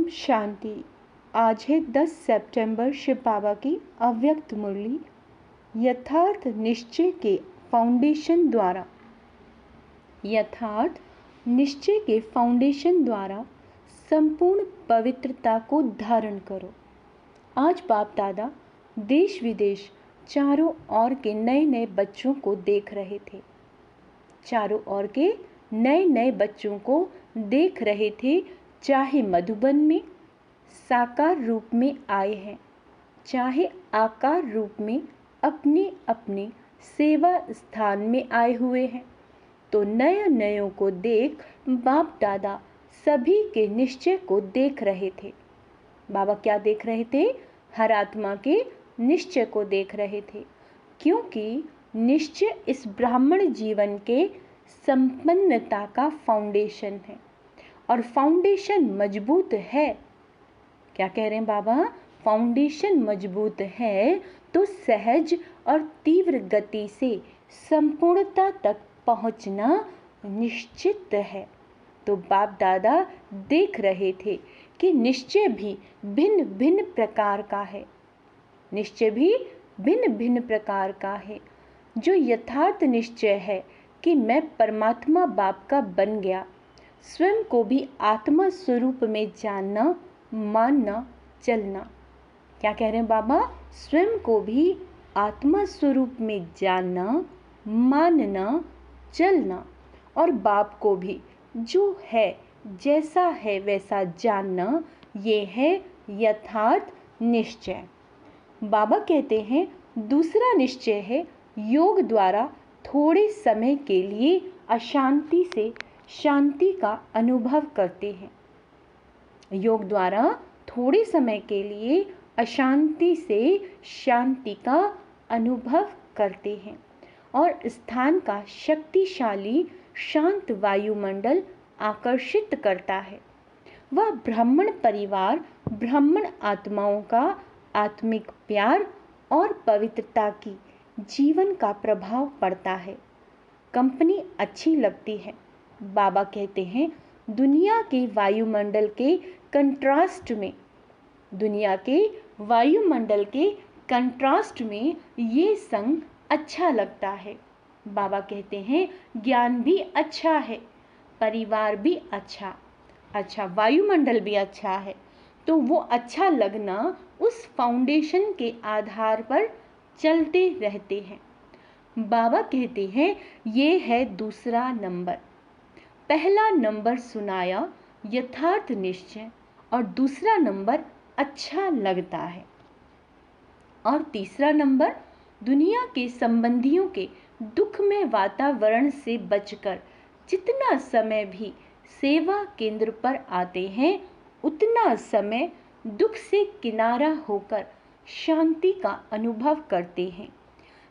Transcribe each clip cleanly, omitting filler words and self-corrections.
शांति। आज है 10 सितंबर शिव बाबा की अव्यक्त मुरली। यथार्थ निश्चय के फाउंडेशन द्वारा संपूर्ण पवित्रता को धारण करो। आज बाप दादा देश विदेश चारों ओर के नए नए बच्चों को देख रहे थे। चारों ओर के नए नए बच्चों को देख रहे थे, चाहे मधुबन में साकार रूप में आए हैं, चाहे आकार रूप में अपने अपने सेवा स्थान में आए हुए हैं। तो नए नयों को देख बाप दादा सभी के निश्चय को देख रहे थे। बाबा क्या देख रहे थे? हर आत्मा के निश्चय को देख रहे थे, क्योंकि निश्चय इस ब्राह्मण जीवन के संपन्नता का फाउंडेशन है और फाउंडेशन मजबूत है। क्या कह रहे हैं बाबा? फाउंडेशन मजबूत है तो सहज और तीव्र गति से संपूर्णता तक पहुंचना निश्चित है। तो बाप दादा देख रहे थे कि निश्चय भी भिन्न भिन्न प्रकार का है। निश्चय भी भिन्न भिन्न प्रकार का है। जो यथार्थ निश्चय है कि मैं परमात्मा बाप का बन गया, स्वयं को भी आत्मा स्वरूप में जानना, मानना, चलना। क्या कह रहे हैं बाबा? स्वयं को भी आत्मा स्वरूप में जानना, मानना, चलना और बाप को भी जो है, जैसा है वैसा जानना, ये है यथार्थ निश्चय। बाबा कहते हैं दूसरा निश्चय है योग द्वारा थोड़े समय के लिए अशांति से शांति का अनुभव करते हैं। योग द्वारा थोड़े समय के लिए अशांति से शांति का अनुभव करते हैं और स्थान का शक्तिशाली शांत वायुमंडल आकर्षित करता है। वह ब्राह्मण परिवार ब्राह्मण आत्माओं का आत्मिक प्यार और पवित्रता की जीवन का प्रभाव पड़ता है। कंपनी अच्छी लगती है। बाबा कहते हैं दुनिया के वायुमंडल के कंट्रास्ट में ये संग अच्छा लगता है। बाबा कहते हैं ज्ञान भी अच्छा है, परिवार भी अच्छा, वायुमंडल भी अच्छा है। तो वो अच्छा लगना उस फाउंडेशन के आधार पर चलते रहते हैं। बाबा कहते हैं ये है दूसरा नंबर। पहला नंबर सुनाया यथार्थ निश्चय और दूसरा नंबर अच्छा लगता है और तीसरा नंबर दुनिया के संबंधियों के दुखमय वातावरण से बचकर जितना समय भी सेवा केंद्र पर आते हैं, उतना समय दुख से किनारा होकर शांति का अनुभव करते हैं।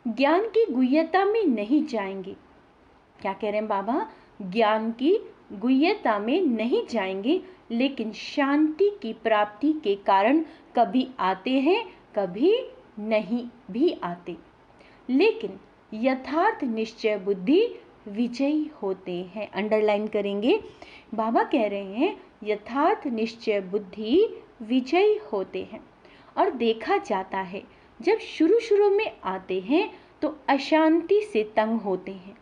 ज्ञान की गुह्यता में नहीं जाएंगे। क्या कह रहे हैं बाबा? ज्ञान की गुह्यता में नहीं जाएंगे, लेकिन शांति की प्राप्ति के कारण कभी आते हैं, कभी नहीं भी आते। लेकिन यथार्थ निश्चय बुद्धि विजयी होते हैं। अंडरलाइन करेंगे। बाबा कह रहे हैं यथार्थ निश्चय बुद्धि विजयी होते हैं। और देखा जाता है जब शुरू में आते हैं तो अशांति से तंग होते हैं।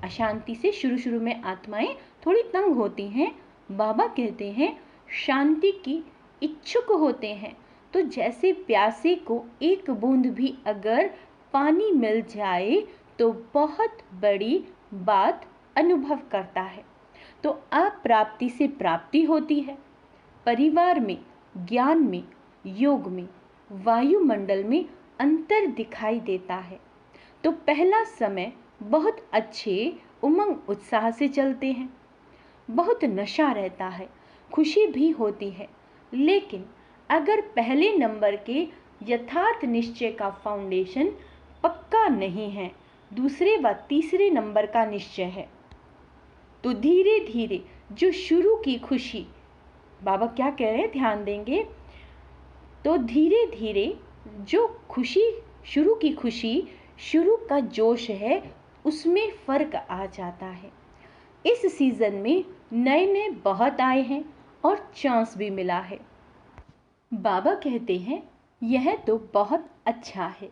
अशांति से शुरू में आत्माएं थोड़ी तंग होती हैं। बाबा कहते हैं शांति की इच्छुक होते हैं। तो जैसे प्यासे को एक बूंद भी अगर पानी मिल जाए तो बहुत बड़ी बात अनुभव करता है। तो अप्राप्ति से प्राप्ति होती है। परिवार में, ज्ञान में, योग में, वायुमंडल में अंतर दिखाई देता है। तो पहला समय बहुत अच्छे उमंग उत्साह से चलते हैं, बहुत नशा रहता है, खुशी भी होती है। लेकिन अगर पहले नंबर के यथार्थ निश्चय का फाउंडेशन पक्का नहीं है, दूसरे व तीसरे नंबर का निश्चय है, तो धीरे धीरे जो शुरू की खुशी, बाबा क्या कह रहे हैं ध्यान देंगे, तो धीरे धीरे जो खुशी, शुरू की खुशी, शुरू का जोश है, उसमें फर्क आ जाता है। इस सीजन में नए नए बहुत आए हैं और चांस भी मिला है। बाबा कहते हैं यह तो बहुत अच्छा है।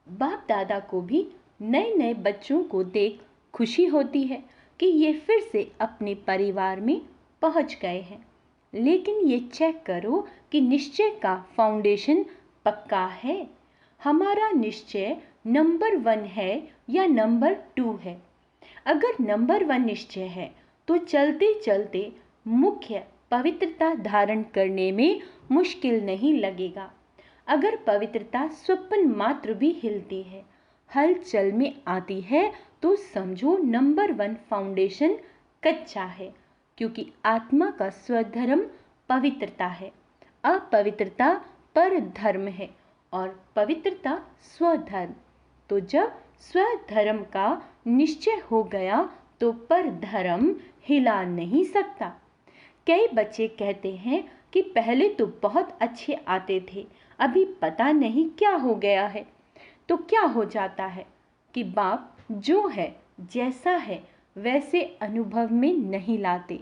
बाप दादा को भी नए नए बच्चों को देख खुशी होती है कि ये फिर से अपने परिवार में पहुंच गए हैं। लेकिन ये चेक करो कि निश्चय का फाउंडेशन पक्का है। हमारा निश्चय नंबर 1 है या नंबर 2 है। अगर नंबर 1 निश्चय है तो चलते चलते मुख्य पवित्रता धारण करने में मुश्किल नहीं लगेगा। अगर पवित्रता स्वप्न मात्र भी हिलती है, हलचल में आती है, तो समझो नंबर 1 फाउंडेशन कच्चा है, क्योंकि आत्मा का स्वधर्म पवित्रता है, अपवित्रता पर धर्म है और पवित्रता स्वधर्म। तो जब स्वधर्म का निश्चय हो गया तो पर धर्म हिला नहीं सकता। कई बच्चे कहते हैं कि पहले तो बहुत अच्छे आते थे, अभी पता नहीं क्या हो गया है। तो क्या हो जाता है कि बाप जो है जैसा है वैसे अनुभव में नहीं लाते।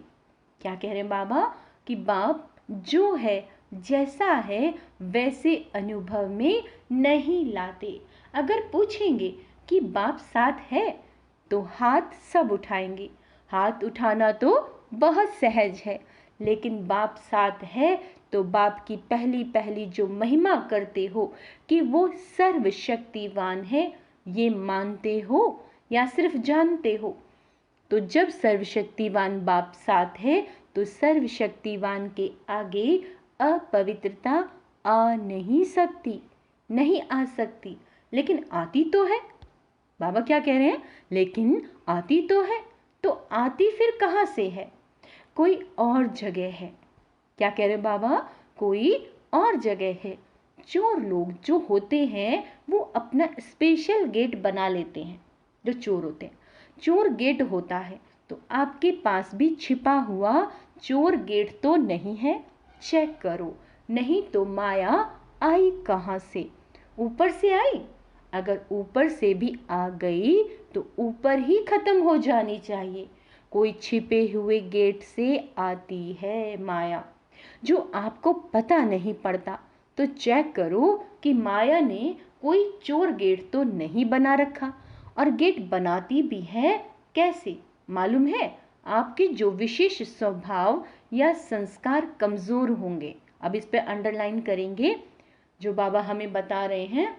क्या कह रहे हैं बाबा कि बाप जो है जैसा है वैसे अनुभव में नहीं लाते। अगर पूछेंगे कि बाप साथ है तो हाथ सब उठाएंगे। हाथ उठाना तो बहुत सहज है, लेकिन बाप साथ है तो बाप की पहली पहली जो महिमा करते हो कि वो सर्वशक्तिवान है, ये मानते हो या सिर्फ जानते हो? तो जब सर्वशक्तिवान बाप साथ है तो सर्वशक्तिवान के आगे अपवित्रता आ नहीं सकती, नहीं आ सकती। लेकिन आती तो है। बाबा क्या कह रहे हैं? लेकिन आती तो है। तो आती फिर कहाँ से है? कोई और जगह है। क्या कह रहे बाबा? कोई और जगह है। चोर लोग जो होते हैं वो अपना स्पेशल गेट बना लेते हैं। जो चोर होते हैं, चोर गेट होता है। तो आपके पास भी छिपा हुआ चोर गेट तो नहीं है? चेक करो। नहीं तो माया आई कहाँ से? ऊपर से आई। अगर ऊपर से भी आ गई तो ऊपर ही खत्म हो जानी चाहिए। कोई छिपे हुए गेट से आती है माया, जो आपको पता नहीं पड़ता। तो चेक करो कि माया ने कोई चोर गेट तो नहीं बना रखा। और गेट बनाती भी है कैसे मालूम है? आपके जो विशेष स्वभाव या संस्कार कमजोर होंगे। अब इस पे अंडरलाइन करेंगे। जो बाबा हमें बता रहे हैं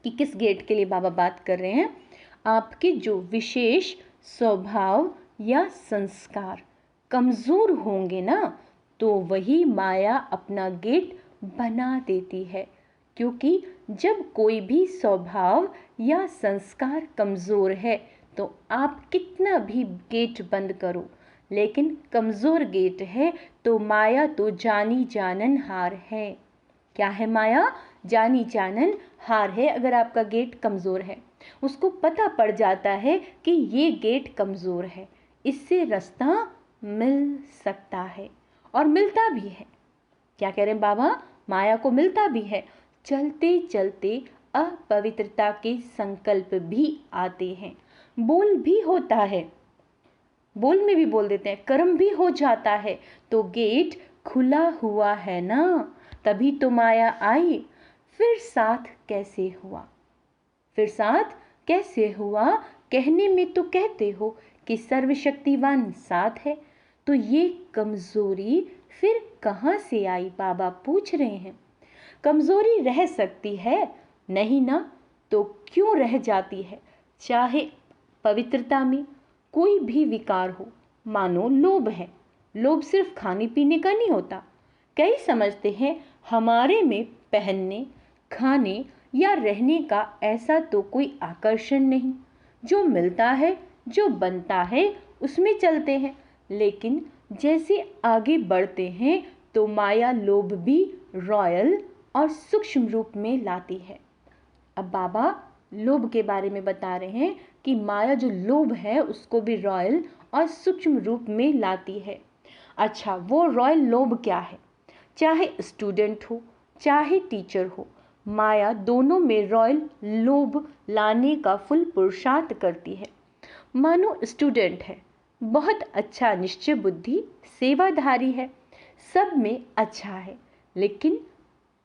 कि किस गेट के लिए बाबा बात कर रहे हैं। आपके जो विशेष स्वभाव या संस्कार कमजोर होंगे ना, तो वही माया अपना गेट बना देती है। क्योंकि जब कोई भी स्वभाव या संस्कार कमजोर है तो आप कितना भी गेट बंद करो, लेकिन कमजोर गेट है तो माया तो जानी जानन हार है। क्या है माया? जानी जानन हार है। अगर आपका गेट कमजोर है, उसको पता पड़ जाता है कि ये गेट कमजोर है, इससे रास्ता मिल सकता है और मिलता भी है। क्या कह रहे हैं बाबा? माया को मिलता भी है। चलते चलते अपवित्रता के संकल्प भी आते हैं। बोल भी होता है, बोल में भी बोल देते हैं, कर्म भी हो जाता है। तो गेट खुला हुआ है ना, तभी तो माया आई। फिर साथ कैसे हुआ? फिर साथ कैसे हुआ? कहने में तो कहते हो कि सर्वशक्तिवान साथ है, तो ये कमजोरी फिर कहाँ से आई? बाबा पूछ रहे हैं। कमजोरी रह सकती है नहीं ना? तो क्यों रह जाती है? चाहे पवित्रता में कोई भी विकार हो, मानो लोभ है। लोभ सिर्फ खाने पीने का नहीं होता। कई समझते हैं हमारे में पहनने, खाने या रहने का ऐसा तो कोई आकर्षण नहीं। जो मिलता है, जो बनता है, उसमें चलते हैं। लेकिन जैसे आगे बढ़ते हैं तो माया लोभ भी रॉयल और सूक्ष्म रूप में लाती है। अब बाबा लोभ के बारे में बता रहे हैं कि माया जो लोभ है उसको भी रॉयल और सूक्ष्म रूप में लाती है। अच्छा, वो रॉयल लोभ क्या है? चाहे स्टूडेंट हो चाहे टीचर हो, माया दोनों में रॉयल लोभ लाने का फुल पुरुषार्थ करती है। मानो स्टूडेंट है, बहुत अच्छा निश्चय बुद्धि, सेवाधारी है, सब में अच्छा है, लेकिन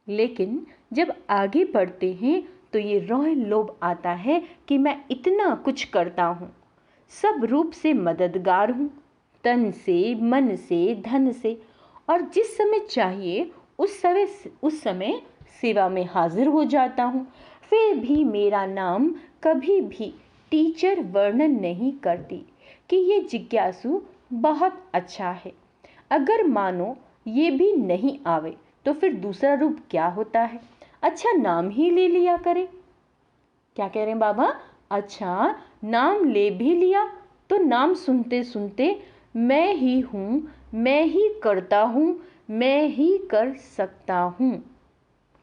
लेकिन जब आगे बढ़ते हैं तो ये रॉयल लोभ आता है कि मैं इतना कुछ करता हूँ, सब रूप से मददगार हूँ, तन से, मन से, धन से, और जिस समय चाहिए उस समय सेवा में हाजिर हो जाता हूँ। फिर भी मेरा नाम कभी भी टीचर वर्णन नहीं करती कि ये जिज्ञासु बहुत अच्छा है। अगर मानो ये भी नहीं आवे तो फिर दूसरा रूप क्या होता है? अच्छा नाम ही ले लिया करे। क्या कह रहे हैं बाबा? अच्छा नाम ले भी लिया तो नाम सुनते सुनते मैं ही हूँ, मैं ही करता हूँ, मैं ही कर सकता हूँ।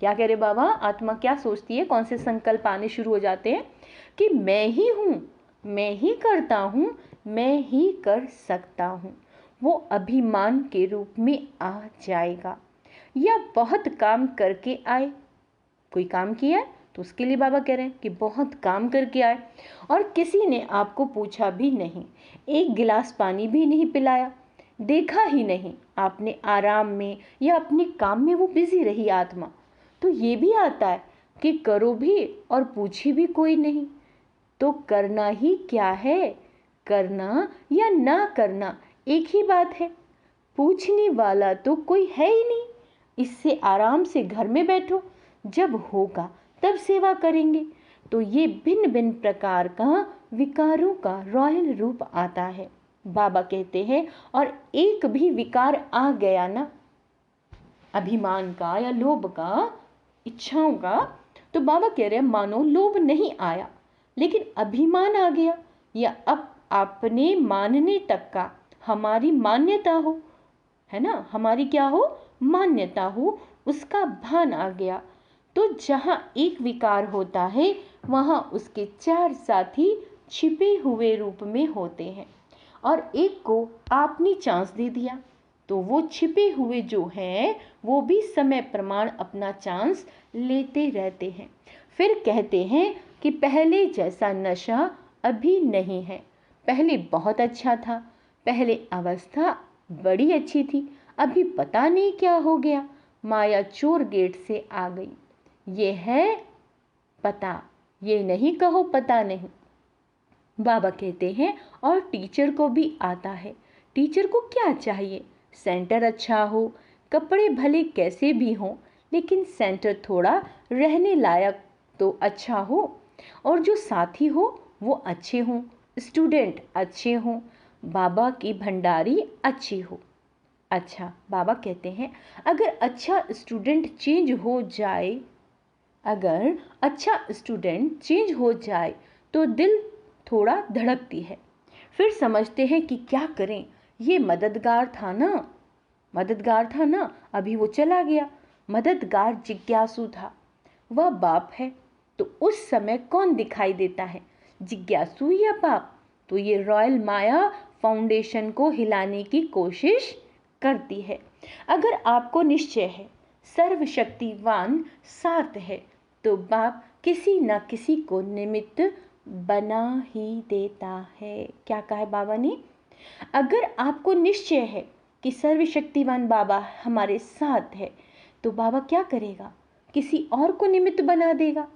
क्या कह रहे बाबा? आत्मा क्या सोचती है? कौन से संकल्प आने शुरू हो जाते हैं कि मैं ही हूँ, मैं ही करता हूँ, मैं ही कर सकता हूँ। वो अभिमान के रूप में आ जाएगा। या बहुत काम करके आए, कोई काम किया है तो उसके लिए बाबा कह रहे हैं कि बहुत काम करके आए और किसी ने आपको पूछा भी नहीं, एक गिलास पानी भी नहीं पिलाया, देखा ही नहीं, आपने आराम में या अपने काम में वो बिजी रही आत्मा, तो ये भी आता है कि करो भी और पूछी भी कोई नहीं। तो करना ही क्या है? करना या ना करना एक ही बात है। पूछने वाला तो कोई है ही नहीं। इससे आराम से घर में बैठो, जब होगा तब सेवा करेंगे। तो ये भिन्न भिन्न प्रकार का विकारों का रॉयल रूप आता है। बाबा कहते हैं और एक भी विकार आ गया ना, अभिमान का या लोभ का, इच्छाओं का, तो बाबा कह रहे हैं मानो लोभ नहीं आया लेकिन अभिमान आ गया, या अब अपने मानने तक का हमारी मान्यता हो, है ना, हमारी क्या हो? मान्यता हो, उसका भान आ गया। तो जहां एक विकार होता है वहां उसके चार साथी छिपे हुए रूप में होते हैं और एक को आपने चांस दे दिया तो वो छिपे हुए जो हैं वो भी समय प्रमाण अपना चांस लेते रहते हैं। फिर कहते हैं कि पहले जैसा नशा अभी नहीं है, पहले बहुत अच्छा था, पहले अवस्था बड़ी अच्छी थी, अभी पता नहीं क्या हो गया, माया चोर गेट से आ गई। ये है पता, ये नहीं कहो पता नहीं। बाबा कहते हैं और टीचर को भी आता है। टीचर को क्या चाहिए? सेंटर अच्छा हो, कपड़े भले कैसे भी हों, लेकिन सेंटर थोड़ा रहने लायक तो अच्छा हो, और जो साथी हो वो अच्छे हों, स्टूडेंट अच्छे हों, बाबा की भंडारी अच्छी हो। अच्छा बाबा कहते हैं अगर अच्छा स्टूडेंट चेंज हो जाए, अगर अच्छा स्टूडेंट चेंज हो जाए तो दिल थोड़ा धड़कती है। फिर समझते हैं कि क्या करें, ये मददगार था ना, अभी वो चला गया। मददगार जिज्ञासु था, वह बाप है, तो उस समय कौन दिखाई देता है, जिज्ञासु या बाप? तो ये रॉयल माया फाउंडेशन को हिलाने की कोशिश करती है। अगर आपको निश्चय है सर्वशक्तिवान साथ है तो बाप किसी न किसी को निमित्त बना ही देता है। क्या कहा है बाबा ने? अगर आपको निश्चय है कि सर्वशक्तिवान बाबा हमारे साथ है तो बाबा क्या करेगा? किसी और को निमित्त बना देगा।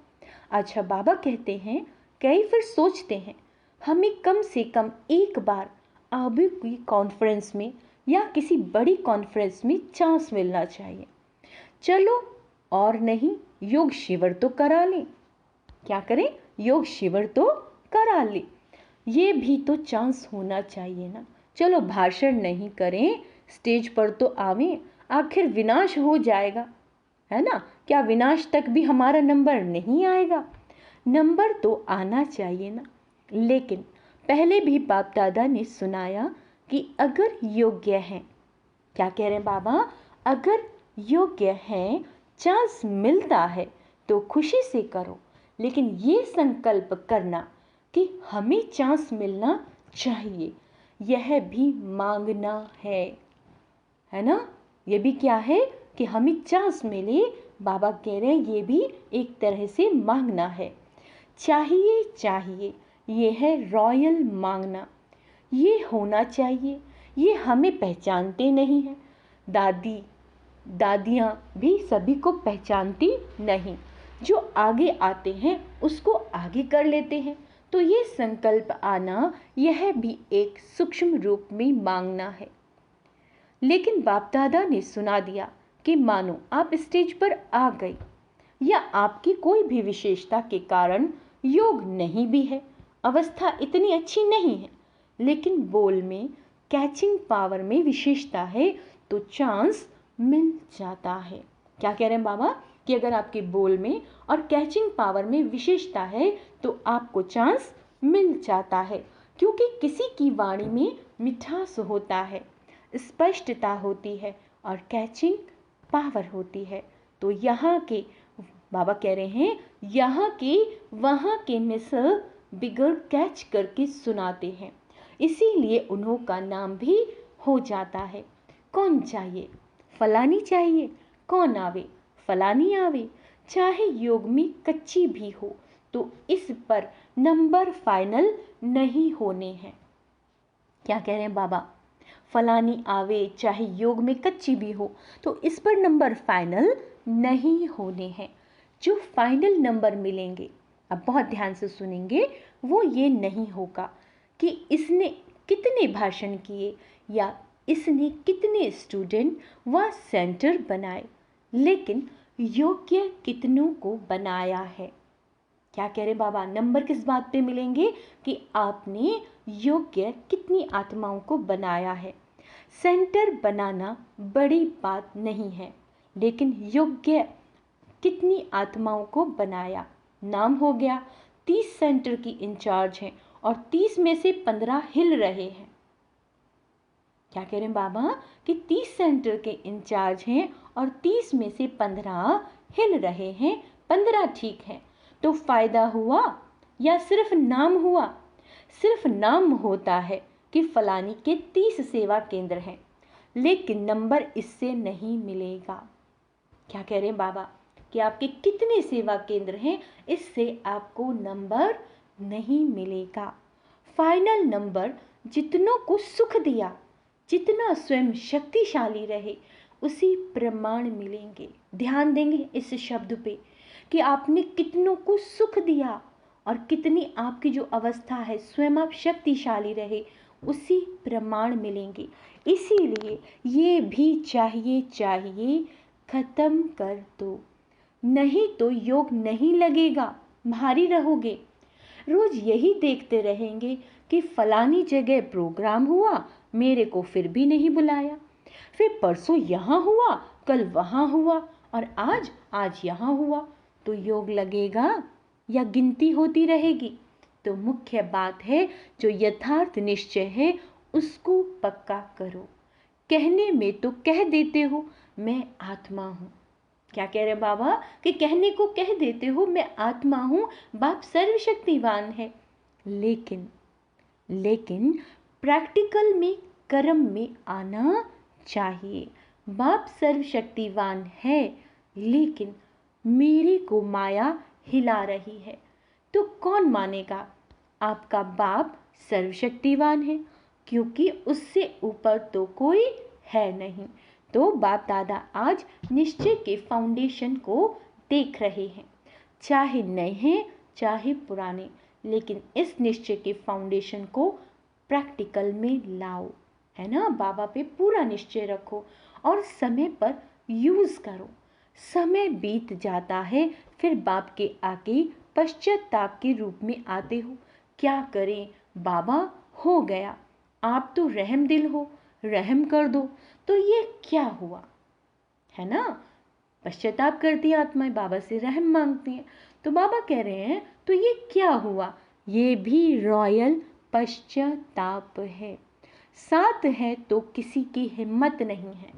अच्छा बाबा कहते हैं कई फिर सोचते हैं हमें कम से कम एक बार आबू की कॉन्फ्रेंस में या किसी बड़ी कॉन्फ्रेंस में चांस मिलना चाहिए। चलो और नहीं योग शिविर तो करा लें। क्या करें? योग शिविर तो करा लें, ये भी तो चांस होना चाहिए ना। चलो भाषण नहीं करें, स्टेज पर तो आवें, आखिर विनाश हो जाएगा, है ना? क्या विनाश तक भी हमारा नंबर नहीं आएगा? नंबर तो आना चाहिए ना। लेकिन पहले भी बाप दादा ने सुनाया कि अगर योग्य हैं, क्या कह रहे हैं बाबा? अगर योग्य हैं, चांस मिलता है तो खुशी से करो, लेकिन ये संकल्प करना कि हमें चांस मिलना चाहिए, यह भी मांगना है ना? ये भी क्या है कि हमें चांस मिले, बाबा कह रहे हैं ये भी एक तरह से मांगना है। चाहिए, ये है रॉयल मांगना, ये होना चाहिए। ये हमें पहचानते नहीं हैं, दादी दादियाँ भी सभी को पहचानती नहीं, जो आगे आते हैं उसको आगे कर लेते हैं। तो ये संकल्प आना, यह भी एक सूक्ष्म रूप में मांगना है। लेकिन बाप दादा ने सुना दिया कि मानो आप स्टेज पर आ गई या आपकी कोई भी विशेषता के कारण योग नहीं भी है, अवस्था इतनी अच्छी नहीं है, लेकिन बोल में कैचिंग पावर में विशेषता है, तो चांस मिल जाता है। क्या कह रहे हैं बाबा कि अगर आपके बोल में और कैचिंग पावर में विशेषता है तो आपको चांस मिल जाता है, क्योंकि किसी की वाणी में मिठास होता है, स्पष्टता होती है और कैचिंग पावर होती है। तो यहाँ के बाबा कह रहे हैं, यहाँ के वहाँ के मिसल बिगड़ कैच करके सुनाते हैं, इसीलिए उन्हों का नाम भी हो जाता है। कौन चाहिए? फलानी चाहिए। कौन आवे? फलानी आवे। चाहे योग में कच्ची भी हो तो इस पर नंबर फाइनल नहीं होने हैं। क्या कह रहे हैं बाबा? फलानी आवे, चाहे योग में कच्ची भी हो तो इस पर नंबर फाइनल नहीं होने हैं। जो फाइनल नंबर मिलेंगे, अब बहुत ध्यान से सुनेंगे, वो ये नहीं होगा कि इसने कितने भाषण किए या इसने कितने स्टूडेंट व सेंटर बनाए, लेकिन योग्य कितनों को बनाया है। क्या कह रहे बाबा? नंबर किस बात पे मिलेंगे कि आपने योग्य कितनी आत्माओं को बनाया है। सेंटर बनाना बड़ी बात नहीं है, लेकिन योग्य कितनी आत्माओं को बनाया। नाम हो गया, 30 सेंटर की इंचार्ज हैं और 30 में से 15 हिल रहे हैं। क्या कह रहे हैं बाबा कि 30 सेंटर के इंचार्ज हैं और 30 में से 15 हिल रहे हैं, 15 ठीक है। तो फायदा हुआ या सिर्फ नाम हुआ? सिर्फ नाम होता है कि फलानी के 30 सेवा केंद्र हैं, लेकिन नंबर इससे नहीं मिलेगा। क्या कह रहे हैं बाबा कि आपके कितने सेवा केंद्र हैं, इससे आपको नंबर नहीं मिलेगा। फाइनल नंबर जितनों को सुख दिया, जितना स्वयं शक्तिशाली रहे, उसी प्रमाण मिलेंगे। ध्यान देंगे इस शब्द पे कि आपने कितनों को सुख दिया और कितनी आपकी जो अवस्था है स्वयं आप शक्तिशाली रहे, उसी प्रमाण मिलेंगे। इसीलिए ये भी चाहिए खत्म कर दो, नहीं तो योग नहीं लगेगा, भारी रहोगे। रोज यही देखते रहेंगे कि फलानी जगह प्रोग्राम हुआ, मेरे को फिर भी नहीं बुलाया, फिर परसों यहाँ हुआ, कल वहाँ हुआ और आज यहाँ हुआ, तो योग लगेगा या गिनती होती रहेगी? तो मुख्य बात है, जो यथार्थ निश्चय है उसको पक्का करो। कहने में तो कह देते हो मैं आत्मा हूँ। क्या कह रहे बाबा कि कहने को कह देते हो मैं आत्मा हूँ, बाप सर्वशक्तिवान है, लेकिन प्रैक्टिकल में कर्म में आना चाहिए। बाप सर्वशक्तिवान है, लेकिन मेरे को माया हिला रही है, तो कौन मानेगा? आपका बाप सर्वशक्तिवान है, क्योंकि उससे ऊपर तो कोई है नहीं। तो बाप दादा आज निश्चय के फाउंडेशन को देख रहे हैं, चाहे नए हैं चाहे पुराने, लेकिन इस निश्चय के फाउंडेशन को प्रैक्टिकल में लाओ, है ना। बाबा पे पूरा निश्चय रखो और समय पर यूज करो। समय बीत जाता है, फिर बाप के आगे पश्चाताप के रूप में आते हो। क्या करें बाबा, हो गया, आप तो रहम दिल हो, रहम कर दो। तो ये क्या हुआ, है ना। पश्चाताप करती आत्माएं बाबा से रहम मांगती हैं। तो बाबा कह रहे हैं तो ये क्या हुआ? ये भी रॉयल पश्चाताप है। साथ है तो किसी की हिम्मत नहीं है।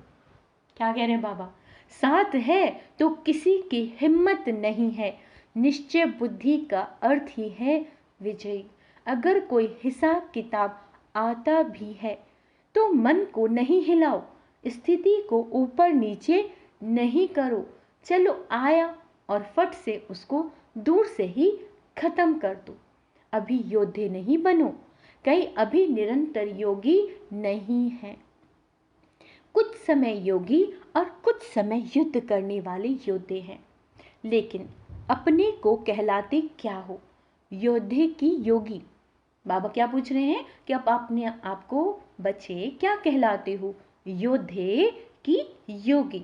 क्या कह रहे हैं बाबा? साथ है तो किसी की हिम्मत नहीं है। निश्चय बुद्धि का अर्थ ही है विजयी। अगर कोई हिसाब किताब आता भी है तो मन को नहीं हिलाओ, स्थिति को ऊपर नीचे नहीं करो। चलो आया और फट से उसको दूर से ही खत्म कर दो। अभी योद्धे नहीं बनो, कहीं अभी निरंतर योगी नहीं है। कुछ समय योगी और कुछ समय युद्ध करने वाले योद्धे हैं। लेकिन अपने को कहलाते क्या हो? योद्धे की योगी। बाबा क्या पूछ रहे हैं कि आप अपने आप को बच्चे क्या कहलाते हो? योद्धे की योगी।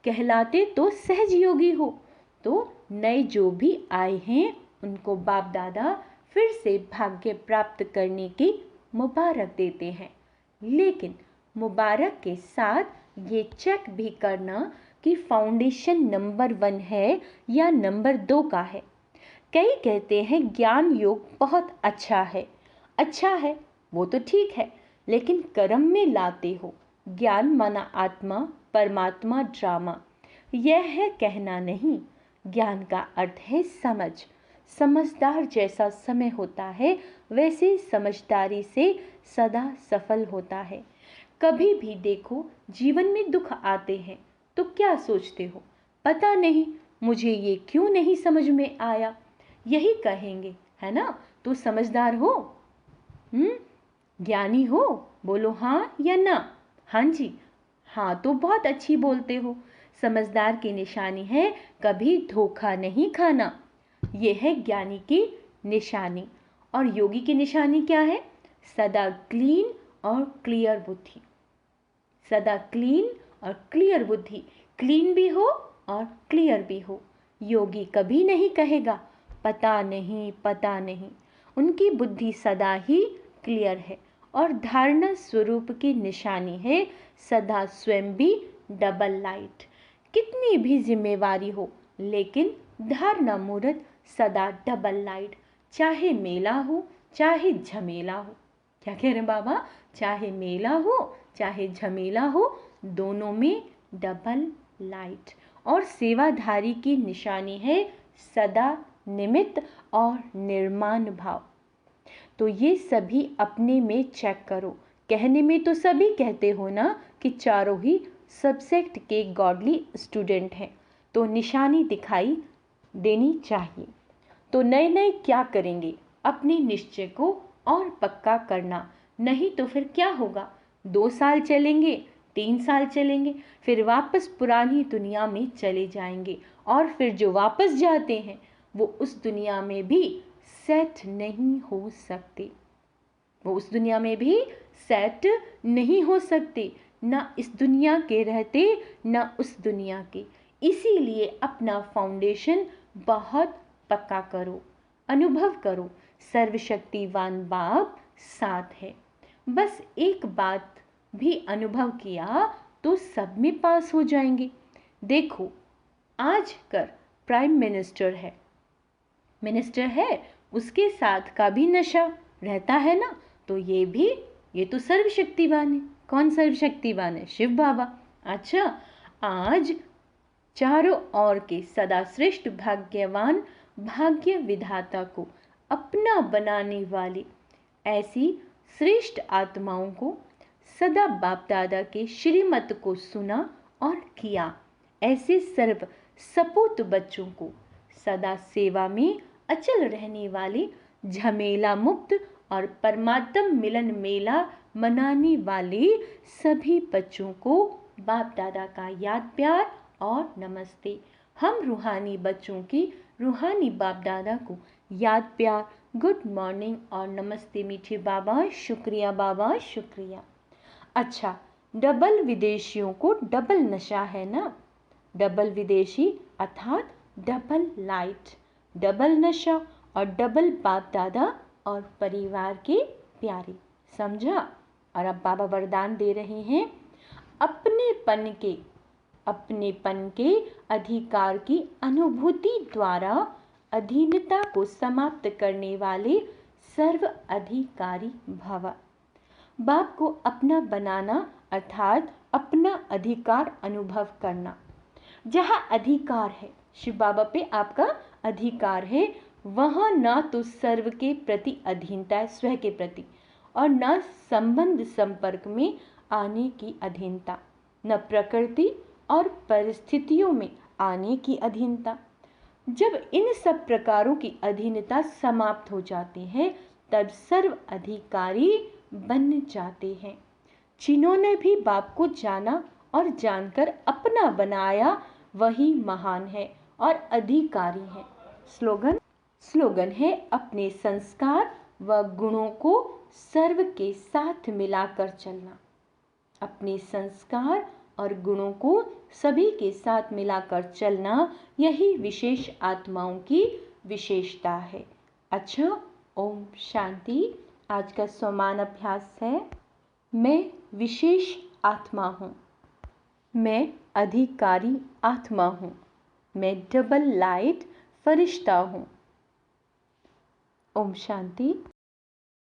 कहलाते तो सहज योगी हो। तो नए जो भी आए हैं उनको बाप दादा फिर से भाग्य प्राप्त करने की मुबारक देते हैं। लेकिन मुबारक के साथ ये चेक भी करना कि फाउंडेशन नंबर 1 है या नंबर 2 का है। कई कहते हैं ज्ञान योग बहुत अच्छा है। अच्छा है वो तो ठीक है, लेकिन कर्म में लाते हो। ज्ञान माना आत्मा परमात्मा ड्रामा, यह है कहना नहीं। ज्ञान का अर्थ है समझ। समझदार जैसा समय होता है वैसे समझदारी से सदा सफल होता है। कभी भी देखो जीवन में दुख आते हैं तो क्या सोचते हो? पता नहीं मुझे ये क्यों नहीं समझ में आया, यही कहेंगे, है ना? तो समझदार हो? ज्ञानी हो? बोलो हाँ या ना। हाँ जी, हाँ तो बहुत अच्छी बोलते हो। समझदार की निशानी है कभी धोखा नहीं खाना, ये है ज्ञानी की निशानी। और योगी की निशानी क्या है? सदा क्लीन और क्लियर बुद्धि। सदा क्लीन और क्लियर बुद्धि। क्लीन भी हो और क्लियर भी हो। योगी कभी नहीं कहेगा पता नहीं पता नहीं। उनकी बुद्धि सदा ही क्लियर है। और धारणा स्वरूप की निशानी है सदा स्वयं भी डबल लाइट। कितनी भी जिम्मेवारी हो लेकिन धारणा मूर्त सदा डबल लाइट। चाहे मेला हो चाहे झमेला हो। क्या कह रहे हैं बाबा? चाहे मेला हो चाहे झमेला हो, दोनों में डबल लाइट। और सेवाधारी की निशानी है सदा निमित्त और निर्माण भाव। तो ये सभी अपने में चेक करो। कहने में तो सभी कहते हो ना कि चारों ही सब्जेक्ट के गॉडली स्टूडेंट हैं, तो निशानी दिखाई देनी चाहिए। तो नए नए क्या करेंगे? अपने निश्चय को और पक्का करना, नहीं तो फिर क्या होगा? 2 साल चलेंगे, 3 साल चलेंगे, फिर वापस पुरानी दुनिया में चले जाएंगे। और फिर जो वापस जाते हैं वो उस दुनिया में भी सेट नहीं हो सकते। वो उस दुनिया में भी सेट नहीं हो सकते, ना इस दुनिया के रहते ना उस दुनिया के। इसीलिए अपना फाउंडेशन बहुत पक्का करो। अनुभव करो सर्वशक्तिवान बाप साथ है। बस एक बात भी अनुभव किया तो सब में पास हो जाएंगे। देखो आज कर प्राइम मिनिस्टर है, उसके साथ का भी नशा रहता है ना। तो ये तो सर्वशक्तिवान है। कौन सर्वशक्तिवान है? शिव बाबा। अच्छा, आज चारों ओर के सदा श्रेष्ठ भाग्यवान भाग्य विधाता को अपना बनाने वाली ऐसी श्रेष्ठ आत्माओं को सदा बाप दादा के श्रीमत को सुना और किया। ऐसे सर्व सपूत बच्चों को सदा सेवा में अचल रहने वाले झमेला मुक्त और परमात्म मिलन मेला मनाने वाले सभी बच्चों को बाप दादा का याद प्यार और नमस्ते। हम रूहानी बच्चों की रूहानी बाप दादा को याद प्यार, गुड मॉर्निंग और नमस्ते मीठे बाबा, शुक्रिया बाबा, शुक्रिया। अच्छा, डबल विदेशियों को डबल नशा है ना। डबल विदेशी अर्थात डबल लाइट, डबल नशा और डबल बाप दादा और परिवार के प्यारे। समझा? और अब बाबा वरदान दे रहे हैं अपनेपन के अधिकार की अनुभूति द्वारा अधीनता को समाप्त करने वाले सर्व अधिकारी भव। बाप को अपना बनाना अर्थात अपना अधिकार अनुभव करना। जहाँ अधिकार है, शिव बाबा पे आपका अधिकार है, वहाँ ना तो सर्व के प्रति अधीनता है, स्व के प्रति, और न संबंध संपर्क में आने की अधीनता, न प्रकृति और परिस्थितियों में आने की अधीनता। जब इन सब प्रकारों की अधीनता समाप्त हो जाती है तब सर्व अधिकारी बन जाते हैं। जिन्होंने भी बाप को जाना और जानकर अपना बनाया वही महान है और अधिकारी है। स्लोगन है अपने संस्कार व गुणों को सर्व के साथ मिलाकर चलना। अपने संस्कार और गुणों को सभी के साथ मिलाकर चलना, यही विशेष आत्माओं की विशेषता है। अच्छा, ओम शांति। आज का सोमान अभ्यास है, मैं विशेष आत्मा हूँ, मैं अधिकारी आत्मा हूँ, मैं डबल लाइट फरिश्ता हूँ। ओम शांति।